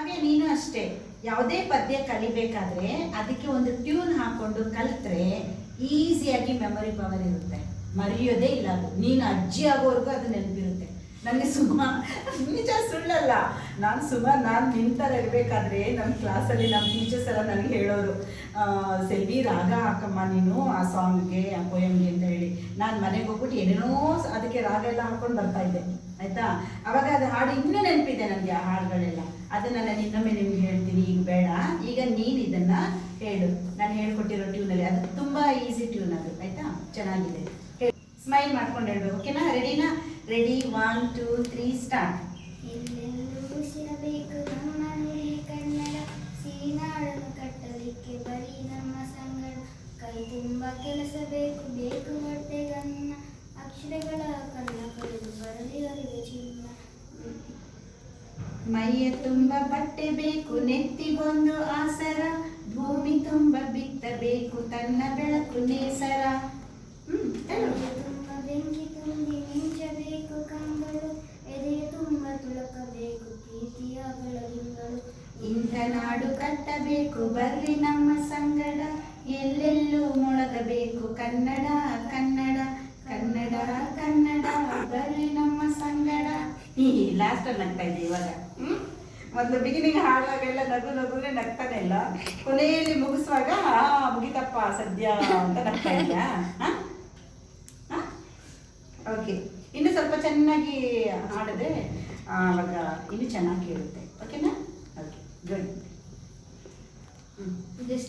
ಹಾಗೆ ನೀನು ಅಷ್ಟೇ, ಯಾವುದೇ ಪದ್ಯ ಕಲಿಬೇಕಾದ್ರೆ ಅದಕ್ಕೆ ಒಂದು ಟ್ಯೂನ್ ಹಾಕೊಂಡು ಕಲಿತ್ರೆ ಈಸಿಯಾಗಿ ಮೆಮೊರಿ ಪವರ್ ಇರುತ್ತೆ, ಮರೆಯೋದೇ ಇಲ್ಲ ಅದು. ನೀನು ಅಜ್ಜಿ ಆಗೋವರೆಗೂ ಅದು ನೆನಪಿರುತ್ತೆ. ನನಗೆ ನಿಜ ಸುಳ್ಳಲ್ಲ, ನಾನು ನಿಂತರ ಇರಬೇಕಾದ್ರೆ ನಮ್ಮ ಕ್ಲಾಸಲ್ಲಿ ನಮ್ಮ ಟೀಚರ್ಸ್ ಎಲ್ಲ ನನಗೆ ಹೇಳೋರು, ಸೆಲ್ವಿ ರಾಗ ಹಾಕಮ್ಮ ನೀನು ಆ ಸಾಂಗ್ಗೆ ಆ ಪೋಯಮ್ಗೆ ಅಂತ ಹೇಳಿ. ನಾನು ಮನೆಗೆ ಹೋಗ್ಬಿಟ್ಟು ಏನೇನೋ ಅದಕ್ಕೆ ರಾಗ ಎಲ್ಲ ಹಾಕೊಂಡು ಬರ್ತಾ ಇದ್ದೆ, ಆಯಿತಾ. ಅವಾಗ ಅದು ಹಾಡು ಇನ್ನೂ ನೆನಪಿದೆ ನನಗೆ, ಆ ಹಾಡುಗಳೆಲ್ಲ. ಅದನ್ನು ನಾನು ಇನ್ನೊಮ್ಮೆ ನಿಮ್ಗೆ ಹೇಳ್ತೀನಿ, ಈಗ ಬೇಡ. ಈಗ ನೀನು ಇದನ್ನು ಹೇಳು, ನಾನು ಹೇಳ್ಕೊಟ್ಟಿರೋ ಟ್ಯೂನಲ್ಲಿ. ಅದು ತುಂಬ ಈಸಿ ಟ್ಯೂನ್ ಅದು, ಆಯಿತಾ. ಚೆನ್ನಾಗಿದೆ. ಸ್ಮೈಲ್ ಮಾಡ್ಕೊಂಡು ಹೇಳ್ಬೇಕು, ಓಕೆನಾ? ರೆಡಿನಾ? Ready, 1 2 3 start. ಎಲ್ಲೆಲ್ಲೂ ಉಸಿರಬೇಕು ನಮ್ಮ ನುಡಿ ಕನ್ನಡ, ಸಿಹಿನಾಡನ್ನು ಕಟ್ಟಲಿಕ್ಕೆ ಬರೀ ನಮ್ಮ ಸಂಗಡ. ಕೈ ತುಂಬ ಕೆಲಸ ಬೇಕು, ಬೇಕು ಹೊಟ್ಟೆಗನ್ನ, ಅಕ್ಷರಗಳ ಕಣ್ಣ ಕಳೆದು ಬರಲಿ ಅರಿವೆ ಚಿನ್ನ. ಮೈಯ ತುಂಬ ಬಟ್ಟೆ ಬೇಕು, ನೆತ್ತಿಗೊಂದು ಆಸರ, ಭೂಮಿ ತುಂಬ ಬಿತ್ತಬೇಕು ತನ್ನ ಬೆಳಕು ನೇಸರ. ತುಂಬ ಬೆಂಕಿ ತುಂಬಿ ಮಿಂಚಬೇಕು ಕಂಗಳು, ಎದೆಯ ತುಂಬ ತುಳಕಬೇಕು ಪ್ರೀತಿಯ ಬೆಳದಿಂಗಳು. ಇಂಥ ನಾಡು ಕಟ್ಟಬೇಕು ಬರ್ರಿ ನಮ್ಮ ಸಂಗಡ, ಎಲ್ಲೆಲ್ಲೂ ಮೊಳಗಬೇಕು ಕನ್ನಡ ಕನ್ನಡ ಕನ್ನಡ ಕನ್ನಡ, ಬರ್ರಿ ನಮ್ಮ ಸಂಗಡ. ಲಾಸ್ಟಲ್ಲಿ ನಗ್ತಾ ಇದೆ ಇವಾಗ. ಮೊದಲು ಬಿಗಿನಿಂಗ್ ಹಾಡುವಾಗೆಲ್ಲ ನಗುನೇ ನಗ್ತಾನೆ ಇಲ್ಲ, ಕೊನೆಯಲ್ಲಿ ಮುಗಿಸುವಾಗ ಮುಗಿತಪ್ಪ ಸದ್ಯ ಅಂತ ನಗ್ತಾ ಇದೆಯಾ? ಓಕೆ, ಇನ್ನು ಸ್ವಲ್ಪ ಚೆನ್ನಾಗಿ ಹಾಡಿದ್ರೆ ಆವಾಗ ಇನ್ನೂ ಚೆನ್ನಾಗಿ ಕೇಳುತ್ತೆ, ಓಕೆನಾ? Okay, good.